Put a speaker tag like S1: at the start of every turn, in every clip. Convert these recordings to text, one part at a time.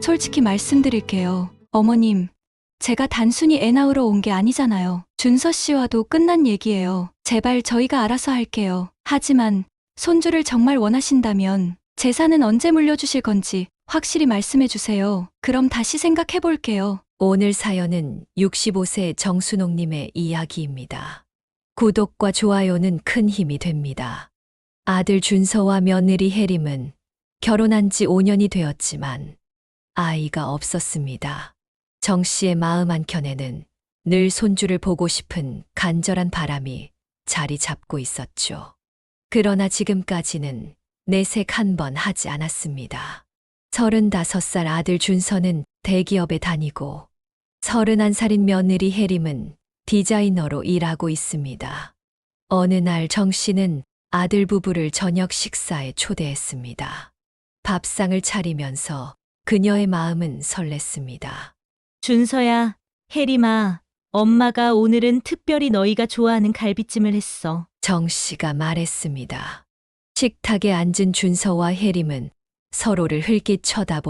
S1: 솔직히 말씀드릴게요. 어머님, 제가 단순히 애 낳으러 온 게 아니잖아요. 준서 씨와도 끝난 얘기예요. 제발 저희가 알아서 할게요. 하지만 손주를 정말 원하신다면 재산은 언제 물려주실 건지 확실히 말씀해 주세요. 그럼 다시 생각해 볼게요.
S2: 오늘 사연은 65세 정순옥님의 이야기입니다. 구독과 좋아요는 큰 힘이 됩니다. 아들 준서와 며느리 혜림은 결혼한 지 5년이 되었지만 아이가 없었습니다. 정 씨의 마음 한켠에는 늘 손주를 보고 싶은 간절한 바람이 자리 잡고 있었죠. 그러나 지금까지는 내색 한 번 하지 않았습니다. 35살 아들 준서는 대기업에 다니고 31살인 며느리 혜림은 디자이너로 일하고 있습니다. 어느 날 정 씨는 아들 부부를 저녁 식사에 초대했습니다. 밥상을 차리면서 그녀의 마음은 설렜습니다.
S3: 준서야, 혜림아, 엄마가 오늘은 특별히 너희가 좋아하는 갈비찜을 했어.
S2: 정 씨가 말했습니다. 식탁에 앉은 준서와 혜림은 서로를 흘낏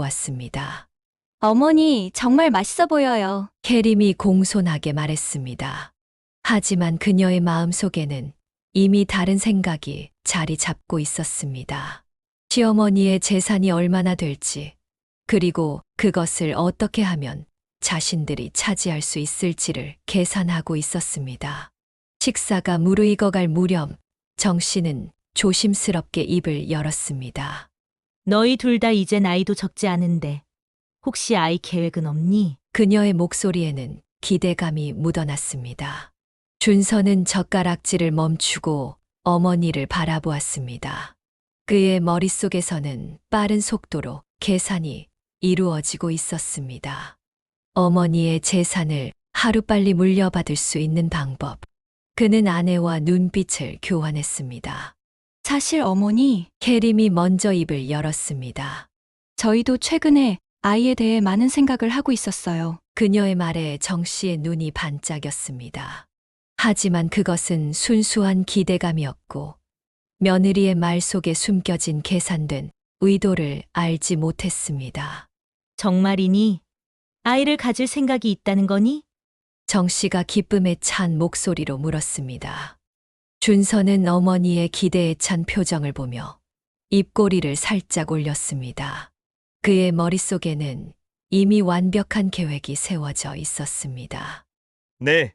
S2: 쳐다보았습니다.
S1: 어머니, 정말 맛있어 보여요.
S2: 혜림이 공손하게 말했습니다. 하지만 그녀의 마음속에는 이미 다른 생각이 자리 잡고 있었습니다. 시어머니의 재산이 얼마나 될지, 그리고 그것을 어떻게 하면 자신들이 차지할 수 있을지를 계산하고 있었습니다. 식사가 무르익어갈 무렵 정 씨는 조심스럽게 입을 열었습니다.
S3: 너희 둘 다 이제 나이도 적지 않은데 혹시 아이 계획은 없니?
S2: 그녀의 목소리에는 기대감이 묻어났습니다. 준서는 젓가락질을 멈추고 어머니를 바라보았습니다. 그의 머릿속에서는 빠른 속도로 계산이 이루어지고 있었습니다. 어머니의 재산을 하루빨리 물려받을 수 있는 방법. 그는 아내와 눈빛을 교환했습니다.
S1: 사실 어머니,
S2: 혜림이 먼저 입을 열었습니다.
S1: 저희도 최근에 아이에 대해 많은 생각을 하고 있었어요.
S2: 그녀의 말에 정 씨의 눈이 반짝였습니다. 하지만 그것은 순수한 기대감이었고 며느리의 말 속에 숨겨진 계산된 의도를 알지 못했습니다.
S3: 정말이니? 아이를 가질 생각이 있다는 거니?
S2: 정 씨가 기쁨에 찬 목소리로 물었습니다. 준서는 어머니의 기대에 찬 표정을 보며 입꼬리를 살짝 올렸습니다. 그의 머릿속에는 이미 완벽한 계획이 세워져 있었습니다.
S4: 네.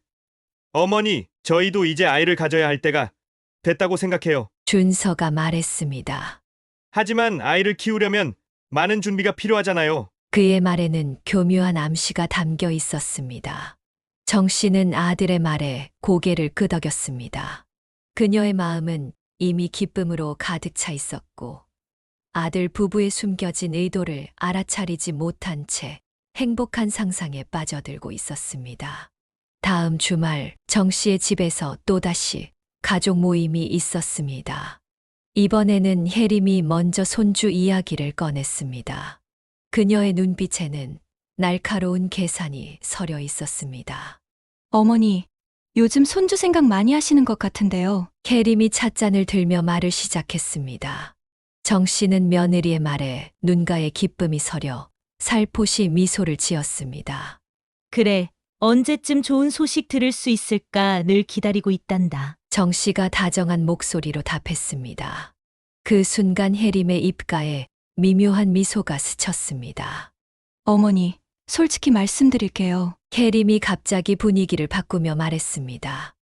S4: 어머니, 저희도 이제 아이를 가져야 할 때가 됐다고 생각해요.
S2: 준서가 말했습니다.
S4: 하지만 아이를 키우려면 많은 준비가 필요하잖아요.
S2: 그의 말에는 교묘한 암시가 담겨 있었습니다. 정 씨는 아들의 말에 고개를 끄덕였습니다. 그녀의 마음은 이미 기쁨으로 가득 차 있었고 아들 부부의 숨겨진 의도를 알아차리지 못한 채 행복한 상상에 빠져들고 있었습니다. 다음 주말 정 씨의 집에서 또다시 가족 모임이 있었습니다. 이번에는 혜림이 먼저 손주 이야기를 꺼냈습니다. 그녀의 눈빛에는 날카로운 계산이 서려 있었습니다.
S1: 어머니, 요즘 손주 생각 많이 하시는 것 같은데요.
S2: 혜림이 찻잔을 들며 말을 시작했습니다. 정 씨는 며느리의 말에 눈가에 기쁨이 서려 살포시 미소를 지었습니다.
S3: 그래, 언제쯤 좋은 소식 들을 수 있을까 늘 기다리고 있단다.
S2: 정 씨가 다정한 목소리로 답했습니다. 그 순간 혜림의 입가에 미묘한 미소가 스쳤습니다.
S1: 어머니, 솔직히 말씀드릴게요.
S2: 혜림이 갑자기 분위기를 바꾸며 말했습니다.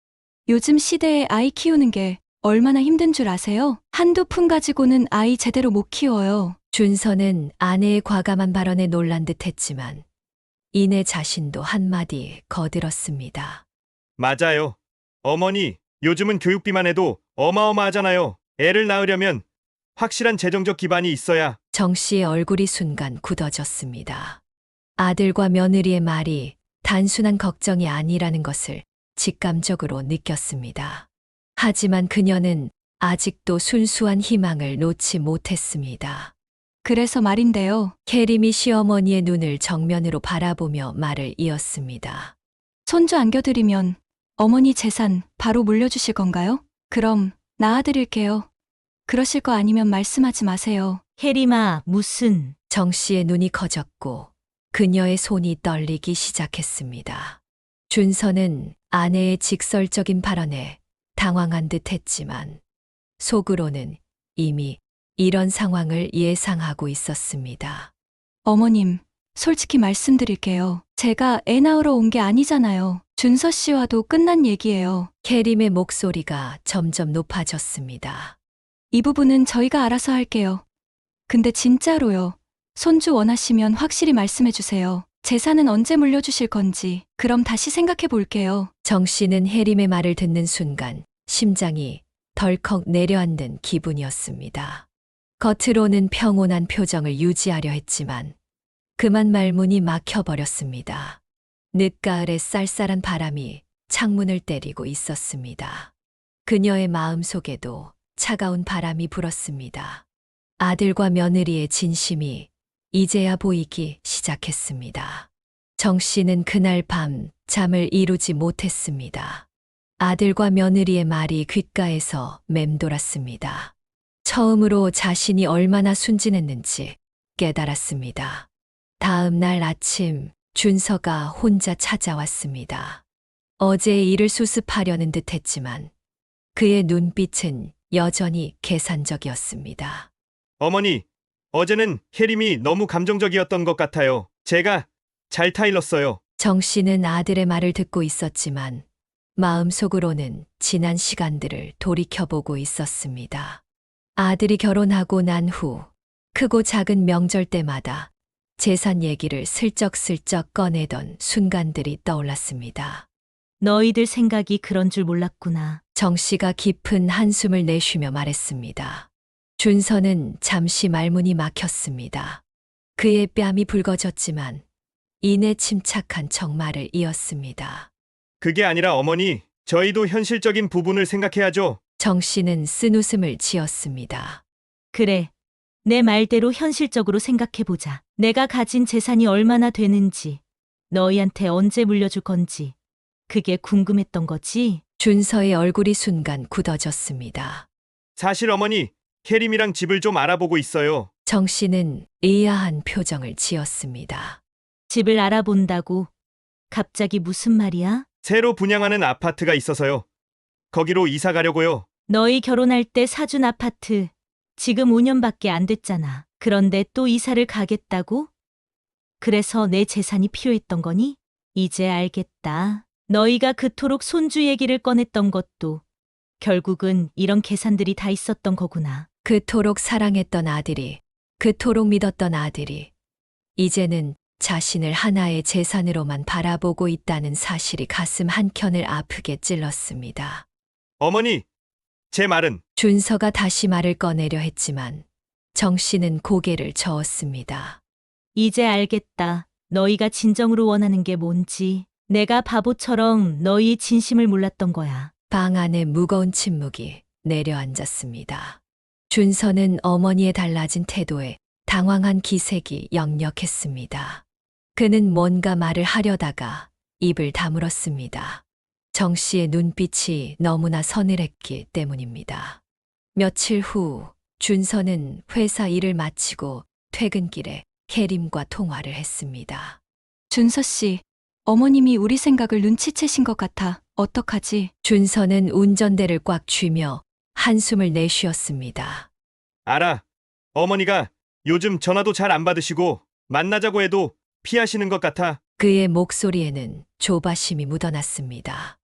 S1: 요즘 시대에 아이 키우는 게 얼마나 힘든 줄 아세요? 한두 푼 가지고는 아이 제대로 못 키워요.
S2: 준서는 아내의 과감한 발언에 놀란 듯했지만 이내 자신도 한마디 거들었습니다.
S4: 맞아요. 어머니, 요즘은 교육비만 해도 어마어마하잖아요. 애를 낳으려면 확실한 재정적 기반이 있어야.
S2: 정 씨의 얼굴이 순간 굳어졌습니다. 아들과 며느리의 말이 단순한 걱정이 아니라는 것을 직감적으로 느꼈습니다. 하지만 그녀는 아직도 순수한 희망을 놓지 못했습니다.
S1: 그래서 말인데요.
S2: 혜림이 시어머니의 눈을 정면으로 바라보며 말을 이었습니다.
S1: 손주 안겨드리면 어머니 재산 바로 물려주실 건가요? 그럼 낳아드릴게요. 그러실 거 아니면 말씀하지 마세요.
S3: 혜림아, 무슨...
S2: 정 씨의 눈이 커졌고 그녀의 손이 떨리기 시작했습니다. 준서는 아내의 직설적인 발언에 당황한 듯 했지만 속으로는 이미 이런 상황을 예상하고 있었습니다.
S1: 어머님, 솔직히 말씀드릴게요. 제가 애 낳으러 온 게 아니잖아요. 준서 씨와도 끝난 얘기예요.
S2: 캐림의 목소리가 점점 높아졌습니다.
S1: 이 부분은 저희가 알아서 할게요. 근데 진짜로요. 손주 원하시면 확실히 말씀해 주세요. 재산은 언제 물려주실 건지, 그럼 다시 생각해 볼게요.
S2: 정 씨는 혜림의 말을 듣는 순간 심장이 덜컥 내려앉는 기분이었습니다. 겉으로는 평온한 표정을 유지하려 했지만 그만 말문이 막혀버렸습니다. 늦가을의 쌀쌀한 바람이 창문을 때리고 있었습니다. 그녀의 마음속에도 차가운 바람이 불었습니다. 아들과 며느리의 진심이 이제야 보이기 시작했습니다. 정 씨는 그날 밤 잠을 이루지 못했습니다. 아들과 며느리의 말이 귓가에서 맴돌았습니다. 처음으로 자신이 얼마나 순진했는지 깨달았습니다. 다음 날 아침 준서가 혼자 찾아왔습니다. 어제의 일을 수습하려는 듯 했지만 그의 눈빛은 여전히 계산적이었습니다.
S4: 어머니, 어제는 혜림이 너무 감정적이었던 것 같아요. 제가 잘 타일렀어요.
S2: 정 씨는 아들의 말을 듣고 있었지만 마음속으로는 지난 시간들을 돌이켜보고 있었습니다. 아들이 결혼하고 난 후 크고 작은 명절 때마다 재산 얘기를 슬쩍슬쩍 꺼내던 순간들이 떠올랐습니다.
S3: 너희들 생각이 그런 줄 몰랐구나.
S2: 정 씨가 깊은 한숨을 내쉬며 말했습니다. 준서는 잠시 말문이 막혔습니다. 그의 뺨이 붉어졌지만 이내 침착한 정말을 이었습니다.
S4: 그게 아니라 어머니, 저희도 현실적인 부분을 생각해야죠.
S2: 정 씨는 쓴웃음을 지었습니다.
S3: 그래. 내 말대로 현실적으로 생각해보자. 내가 가진 재산이 얼마나 되는지, 너희한테 언제 물려줄 건지, 그게 궁금했던 거지?
S2: 준서의 얼굴이 순간 굳어졌습니다.
S4: 사실 어머니, 혜림이랑 집을 좀 알아보고 있어요.
S2: 정 씨는 의아한 표정을 지었습니다.
S3: 집을 알아본다고? 갑자기 무슨 말이야?
S4: 새로 분양하는 아파트가 있어서요. 거기로 이사 가려고요.
S3: 너희 결혼할 때 사준 아파트, 지금 5년밖에 안 됐잖아. 그런데 또 이사를 가겠다고? 그래서 내 재산이 필요했던 거니? 이제 알겠다. 너희가 그토록 손주 얘기를 꺼냈던 것도 결국은 이런 계산들이 다 있었던 거구나.
S2: 그토록 사랑했던 아들이, 그토록 믿었던 아들이, 이제는 자신을 하나의 재산으로만 바라보고 있다는 사실이 가슴 한켠을 아프게 찔렀습니다.
S4: 어머니, 제 말은
S2: 준서가 다시 말을 꺼내려 했지만 정 씨는 고개를 저었습니다.
S3: 이제 알겠다. 너희가 진정으로 원하는 게 뭔지. 내가 바보처럼 너희의 진심을 몰랐던 거야.
S2: 방 안에 무거운 침묵이 내려앉았습니다. 준서는 어머니의 달라진 태도에 당황한 기색이 역력했습니다. 그는 뭔가 말을 하려다가 입을 다물었습니다. 정 씨의 눈빛이 너무나 서늘했기 때문입니다. 며칠 후 준서는 회사 일을 마치고 퇴근길에 혜림과 통화를 했습니다.
S1: 준서 씨, 어머님이 우리 생각을 눈치채신 것 같아. 어떡하지?
S2: 준서는 운전대를 꽉 쥐며 한숨을 내쉬었습니다.
S4: 알아. 어머니가 요즘 전화도 잘 안 받으시고 만나자고 해도 피하시는 것 같아.
S2: 그의 목소리에는 조바심이 묻어났습니다.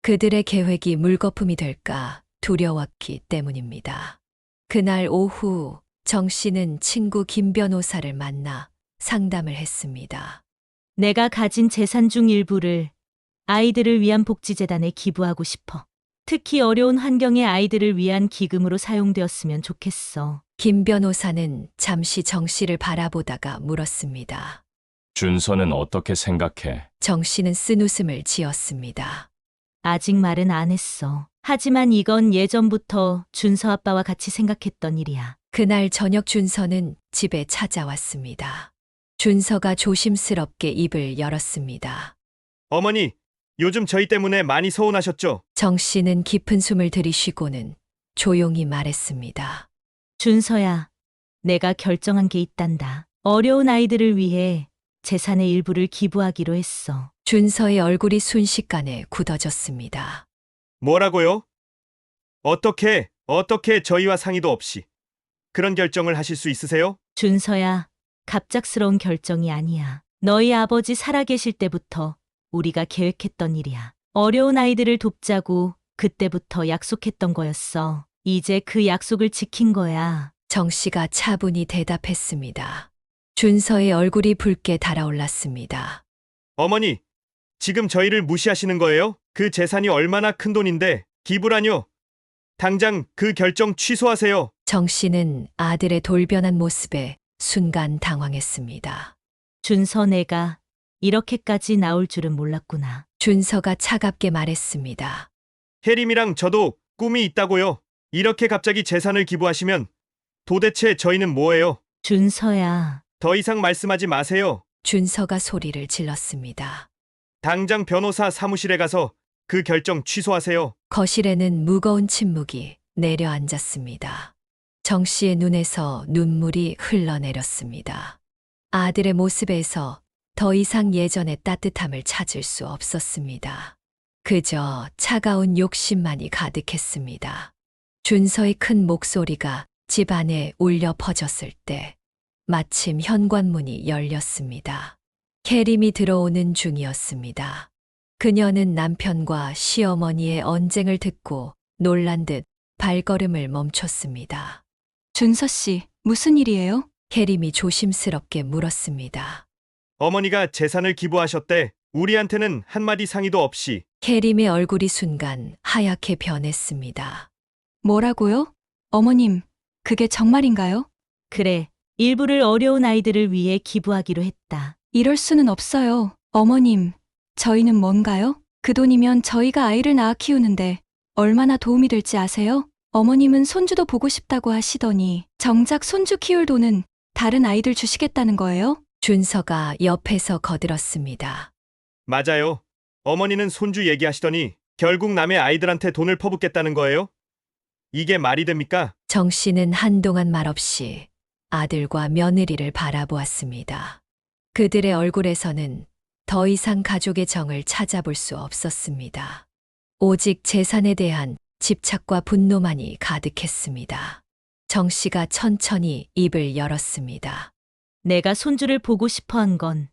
S2: 그들의 계획이 물거품이 될까 두려웠기 때문입니다. 그날 오후 정 씨는 친구 김 변호사를 만나 상담을 했습니다.
S3: 내가 가진 재산 중 일부를 아이들을 위한 복지재단에 기부하고 싶어. 특히 어려운 환경의 아이들을 위한 기금으로 사용되었으면 좋겠어.
S2: 김 변호사는 잠시 정 씨를 바라보다가 물었습니다.
S5: 준서는 어떻게 생각해?
S2: 정 씨는 쓴웃음을 지었습니다.
S3: 아직 말은 안 했어. 하지만 이건 예전부터 준서 아빠와 같이 생각했던 일이야.
S2: 그날 저녁 준서는 집에 찾아왔습니다. 준서가 조심스럽게 입을 열었습니다.
S4: 어머니, 요즘 저희 때문에 많이 서운하셨죠?
S2: 정 씨는 깊은 숨을 들이쉬고는 조용히 말했습니다.
S3: 준서야, 내가 결정한 게 있단다. 어려운 아이들을 위해 재산의 일부를 기부하기로 했어.
S2: 준서의 얼굴이 순식간에 굳어졌습니다.
S4: 뭐라고요? 어떻게 저희와 상의도 없이 그런 결정을 하실 수 있으세요?
S3: 준서야, 갑작스러운 결정이 아니야. 너희 아버지 살아계실 때부터 우리가 계획했던 일이야. 어려운 아이들을 돕자고 그때부터 약속했던 거였어. 이제 그 약속을 지킨 거야.
S2: 정 씨가 차분히 대답했습니다. 준서의 얼굴이 붉게 달아올랐습니다.
S4: 어머니, 지금 저희를 무시하시는 거예요? 그 재산이 얼마나 큰 돈인데 기부라뇨? 당장 그 결정 취소하세요.
S2: 정 씨는 아들의 돌변한 모습에 순간 당황했습니다.
S3: 준서, 내가 이렇게까지 나올 줄은 몰랐구나.
S2: 준서가 차갑게 말했습니다.
S4: 혜림이랑 저도 꿈이 있다고요. 이렇게 갑자기 재산을 기부하시면 도대체 저희는 뭐예요?
S3: 준서야,
S4: 더 이상 말씀하지 마세요.
S2: 준서가 소리를 질렀습니다.
S4: 당장 변호사 사무실에 가서 그 결정 취소하세요.
S2: 거실에는 무거운 침묵이 내려앉았습니다. 정 씨의 눈에서 눈물이 흘러내렸습니다. 아들의 모습에서 더 이상 예전의 따뜻함을 찾을 수 없었습니다. 그저 차가운 욕심만이 가득했습니다. 준서의 큰 목소리가 집 안에 울려 퍼졌을 때 마침 현관문이 열렸습니다. 캐림이 들어오는 중이었습니다. 그녀는 남편과 시어머니의 언쟁을 듣고 놀란 듯 발걸음을 멈췄습니다.
S1: 준서 씨, 무슨 일이에요?
S2: 캐림이 조심스럽게 물었습니다.
S4: 어머니가 재산을 기부하셨대. 우리한테는 한마디 상의도 없이.
S2: 캐림의 얼굴이 순간 하얗게 변했습니다.
S1: 뭐라고요? 어머님, 그게 정말인가요?
S3: 그래. 일부를 어려운 아이들을 위해 기부하기로 했다.
S1: 이럴 수는 없어요. 어머님, 저희는 뭔가요? 그 돈이면 저희가 아이를 낳아 키우는데 얼마나 도움이 될지 아세요? 어머님은 손주도 보고 싶다고 하시더니 정작 손주 키울 돈은 다른 아이들 주시겠다는 거예요?
S2: 준서가 옆에서 거들었습니다.
S4: 맞아요. 어머니는 손주 얘기하시더니 결국 남의 아이들한테 돈을 퍼붓겠다는 거예요? 이게 말이 됩니까?
S2: 정 씨는 한동안 말없이 아들과 며느리를 바라보았습니다. 그들의 얼굴에서는 더 이상 가족의 정을 찾아볼 수 없었습니다. 오직 재산에 대한 집착과 분노만이 가득했습니다. 정 씨가 천천히 입을 열었습니다.
S3: 내가 손주를 보고 싶어 한 건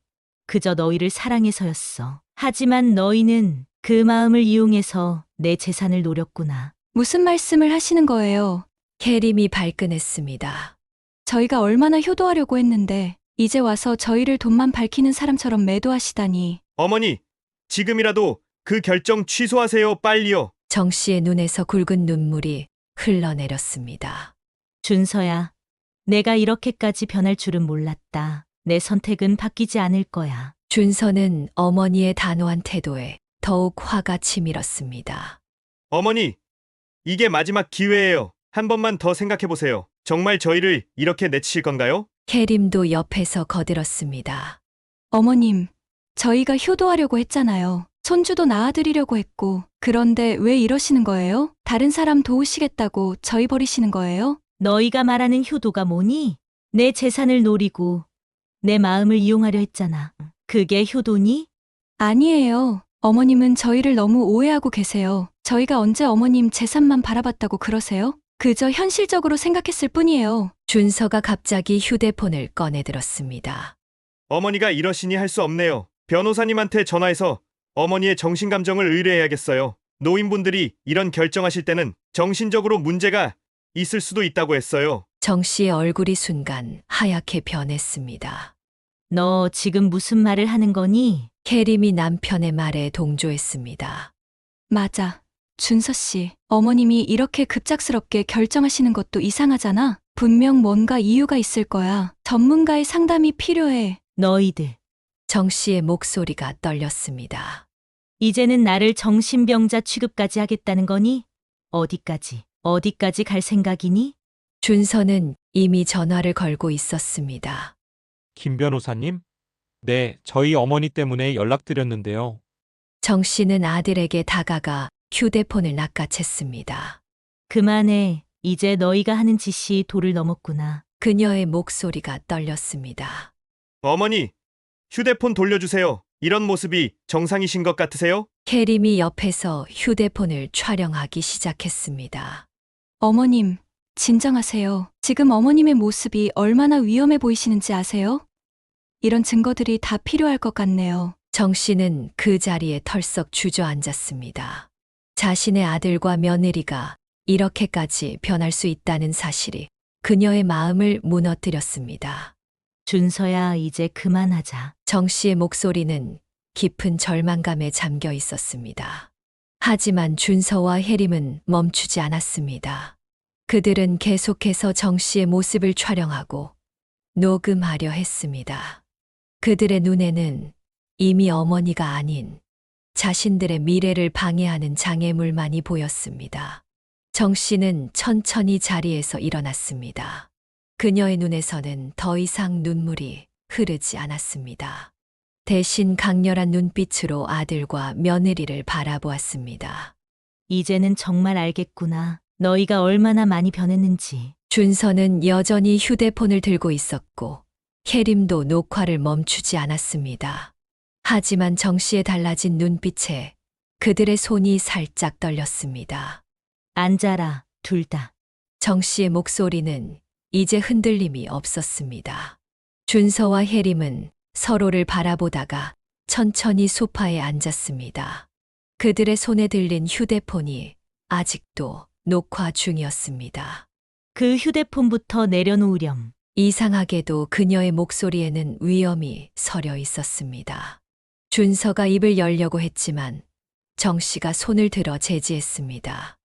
S3: 그저 너희를 사랑해서였어. 하지만 너희는 그 마음을 이용해서 내 재산을 노렸구나.
S1: 무슨 말씀을 하시는 거예요?
S2: 캐림이 발끈했습니다.
S1: 저희가 얼마나 효도하려고 했는데 이제 와서 저희를 돈만 밝히는 사람처럼 매도하시다니.
S4: 어머니, 지금이라도 그 결정 취소하세요. 빨리요.
S2: 정 씨의 눈에서 굵은 눈물이 흘러내렸습니다.
S3: 준서야, 내가 이렇게까지 변할 줄은 몰랐다. 내 선택은 바뀌지 않을 거야.
S2: 준서는 어머니의 단호한 태도에 더욱 화가 치밀었습니다.
S4: 어머니, 이게 마지막 기회예요. 한 번만 더 생각해 보세요. 정말 저희를 이렇게 내치실 건가요?
S2: 캐림도 옆에서 거들었습니다.
S1: 어머님, 저희가 효도하려고 했잖아요. 손주도 낳아드리려고 했고, 그런데 왜 이러시는 거예요? 다른 사람 도우시겠다고 저희 버리시는 거예요?
S3: 너희가 말하는 효도가 뭐니? 내 재산을 노리고 내 마음을 이용하려 했잖아. 그게 효도니?
S1: 아니에요. 어머님은 저희를 너무 오해하고 계세요. 저희가 언제 어머님 재산만 바라봤다고 그러세요? 그저 현실적으로 생각했을 뿐이에요.
S2: 준서가 갑자기 휴대폰을 꺼내들었습니다.
S4: 어머니가 이러시니 할 수 없네요. 변호사님한테 전화해서 어머니의 정신감정을 의뢰해야겠어요. 노인분들이 이런 결정하실 때는 정신적으로 문제가 있을 수도 있다고 했어요.
S2: 정 씨의 얼굴이 순간 하얗게 변했습니다.
S3: 너 지금 무슨 말을 하는 거니?
S2: 캐림이 남편의 말에 동조했습니다.
S1: 맞아. 준서 씨, 어머님이 이렇게 급작스럽게 결정하시는 것도 이상하잖아. 분명 뭔가 이유가 있을 거야. 전문가의 상담이 필요해.
S3: 너희들.
S2: 정 씨의 목소리가 떨렸습니다.
S3: 이제는 나를 정신병자 취급까지 하겠다는 거니? 어디까지 갈 생각이니?
S2: 준서는 이미 전화를 걸고 있었습니다.
S6: 김 변호사님? 네, 저희 어머니 때문에 연락드렸는데요.
S2: 정 씨는 아들에게 다가가 휴대폰을 낚아챘습니다.
S3: 그만해. 이제 너희가 하는 짓이 도를 넘었구나.
S2: 그녀의 목소리가 떨렸습니다.
S4: 어머니, 휴대폰 돌려주세요. 이런 모습이 정상이신 것 같으세요?
S2: 혜림이 옆에서 휴대폰을 촬영하기 시작했습니다.
S1: 어머님, 진정하세요. 지금 어머님의 모습이 얼마나 위험해 보이시는지 아세요? 이런 증거들이 다 필요할 것 같네요.
S2: 정 씨는 그 자리에 털썩 주저앉았습니다. 자신의 아들과 며느리가 이렇게까지 변할 수 있다는 사실이 그녀의 마음을 무너뜨렸습니다.
S3: 준서야, 이제 그만하자.
S2: 정 씨의 목소리는 깊은 절망감에 잠겨 있었습니다. 하지만 준서와 혜림은 멈추지 않았습니다. 그들은 계속해서 정 씨의 모습을 촬영하고 녹음하려 했습니다. 그들의 눈에는 이미 어머니가 아닌 자신들의 미래를 방해하는 장애물만이 보였습니다. 정 씨는 천천히 자리에서 일어났습니다. 그녀의 눈에서는 더 이상 눈물이 흐르지 않았습니다. 대신 강렬한 눈빛으로 아들과 며느리를 바라보았습니다.
S3: 이제는 정말 알겠구나. 너희가 얼마나 많이 변했는지.
S2: 준서는 여전히 휴대폰을 들고 있었고 혜림도 녹화를 멈추지 않았습니다. 하지만 정 씨의 달라진 눈빛에 그들의 손이 살짝 떨렸습니다.
S3: 앉아라, 둘 다.
S2: 정 씨의 목소리는 이제 흔들림이 없었습니다. 준서와 혜림은 서로를 바라보다가 천천히 소파에 앉았습니다. 그들의 손에 들린 휴대폰이 아직도 녹화 중이었습니다.
S3: 그 휴대폰부터 내려놓으렴.
S2: 이상하게도 그녀의 목소리에는 위험이 서려 있었습니다. 준서가 입을 열려고 했지만 정 씨가 손을 들어 제지했습니다.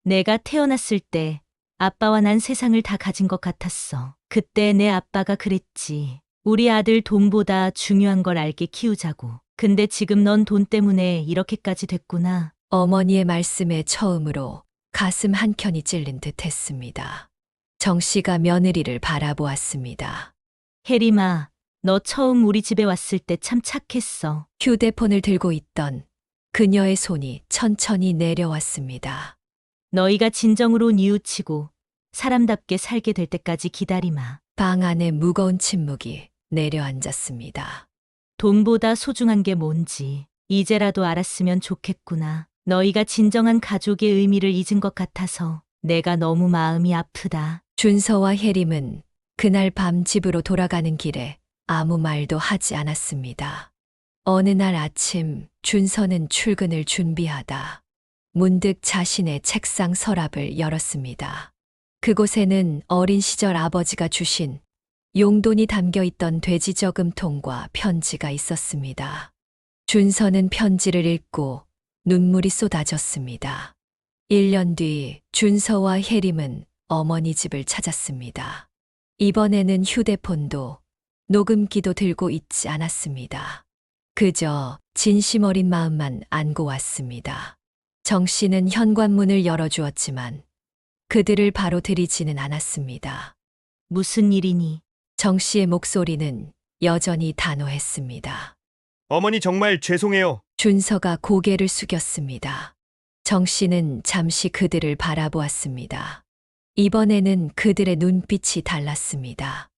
S3: 내가 태어났을 때 아빠와 난 세상을 다 가진 것 같았어. 그때 내 아빠가 그랬지. 우리 아들 돈보다 중요한 걸 알게 키우자고. 근데 지금 넌 돈 때문에 이렇게까지 됐구나.
S2: 어머니의 말씀에 처음으로 가슴 한켠이 찔린 듯 했습니다. 정 씨가 며느리를 바라보았습니다.
S3: 혜림아, 너 처음 우리 집에 왔을 때 참 착했어.
S2: 휴대폰을 들고 있던 그녀의 손이 천천히 내려왔습니다.
S3: 너희가 진정으로 뉘우치고 사람답게 살게 될 때까지 기다리마.
S2: 방 안에 무거운 침묵이 내려앉았습니다.
S3: 돈보다 소중한 게 뭔지 이제라도 알았으면 좋겠구나. 너희가 진정한 가족의 의미를 잊은 것 같아서 내가 너무 마음이 아프다.
S2: 준서와 혜림은 그날 밤 집으로 돌아가는 길에 아무 말도 하지 않았습니다. 어느 날 아침 준서는 출근을 준비하다 문득 자신의 책상 서랍을 열었습니다. 그곳에는 어린 시절 아버지가 주신 용돈이 담겨 있던 돼지 저금통과 편지가 있었습니다. 준서는 편지를 읽고 눈물이 쏟아졌습니다. 1년 뒤 준서와 혜림은 어머니 집을 찾았습니다. 이번에는 휴대폰도 녹음기도 들고 있지 않았습니다. 그저 진심 어린 마음만 안고 왔습니다. 정 씨는 현관문을 열어주었지만 그들을 바로 들이지는 않았습니다.
S3: 무슨 일이니?
S2: 정 씨의 목소리는 여전히 단호했습니다.
S4: 어머니 정말 죄송해요.
S2: 준서가 고개를 숙였습니다. 정 씨는 잠시 그들을 바라보았습니다. 이번에는 그들의 눈빛이 달랐습니다.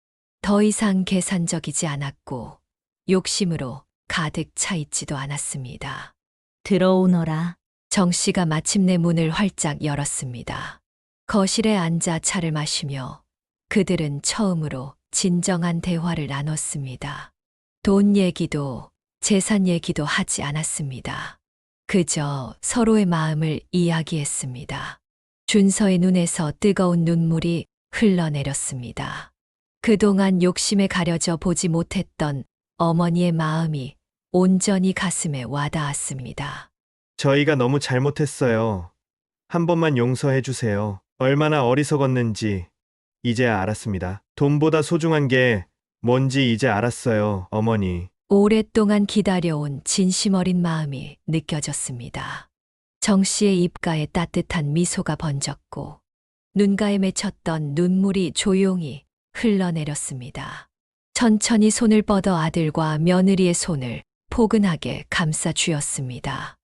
S2: 더 이상 계산적이지 않았고 욕심으로 가득 차 있지도 않았습니다.
S3: 들어오너라.
S2: 정 씨가 마침내 문을 활짝 열었습니다. 거실에 앉아 차를 마시며 그들은 처음으로 진정한 대화를 나눴습니다. 돈 얘기도 재산 얘기도 하지 않았습니다. 그저 서로의 마음을 이야기했습니다. 준서의 눈에서 뜨거운 눈물이 흘러내렸습니다. 그동안 욕심에 가려져 보지 못했던 어머니의 마음이 온전히 가슴에 와닿았습니다.
S4: 저희가 너무 잘못했어요. 한 번만 용서해 주세요. 얼마나 어리석었는지 이제 알았습니다. 돈보다 소중한 게 뭔지 이제 알았어요, 어머니.
S2: 오랫동안 기다려온 진심 어린 마음이 느껴졌습니다. 정 씨의 입가에 따뜻한 미소가 번졌고 눈가에 맺혔던 눈물이 조용히 흘러내렸습니다. 천천히 손을 뻗어 아들과 며느리의 손을 포근하게 감싸 주었습니다.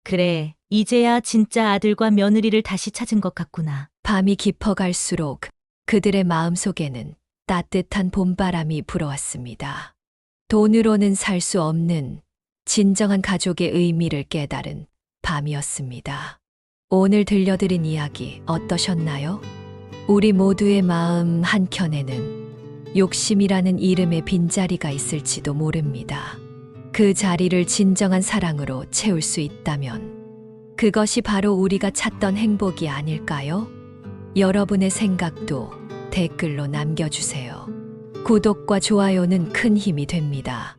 S3: 그래, 이제야 진짜 아들과 며느리를 다시 찾은 것 같구나.
S2: 밤이 깊어갈수록 그들의 마음속에는 따뜻한 봄바람이 불어왔습니다. 돈으로는 살 수 없는 진정한 가족의 의미를 깨달은 밤이었습니다. 오늘 들려드린 이야기 어떠셨나요? 우리 모두의 마음 한켠에는 욕심이라는 이름의 빈자리가 있을지도 모릅니다. 그 자리를 진정한 사랑으로 채울 수 있다면 그것이 바로 우리가 찾던 행복이 아닐까요? 여러분의 생각도 댓글로 남겨주세요. 구독과 좋아요는 큰 힘이 됩니다.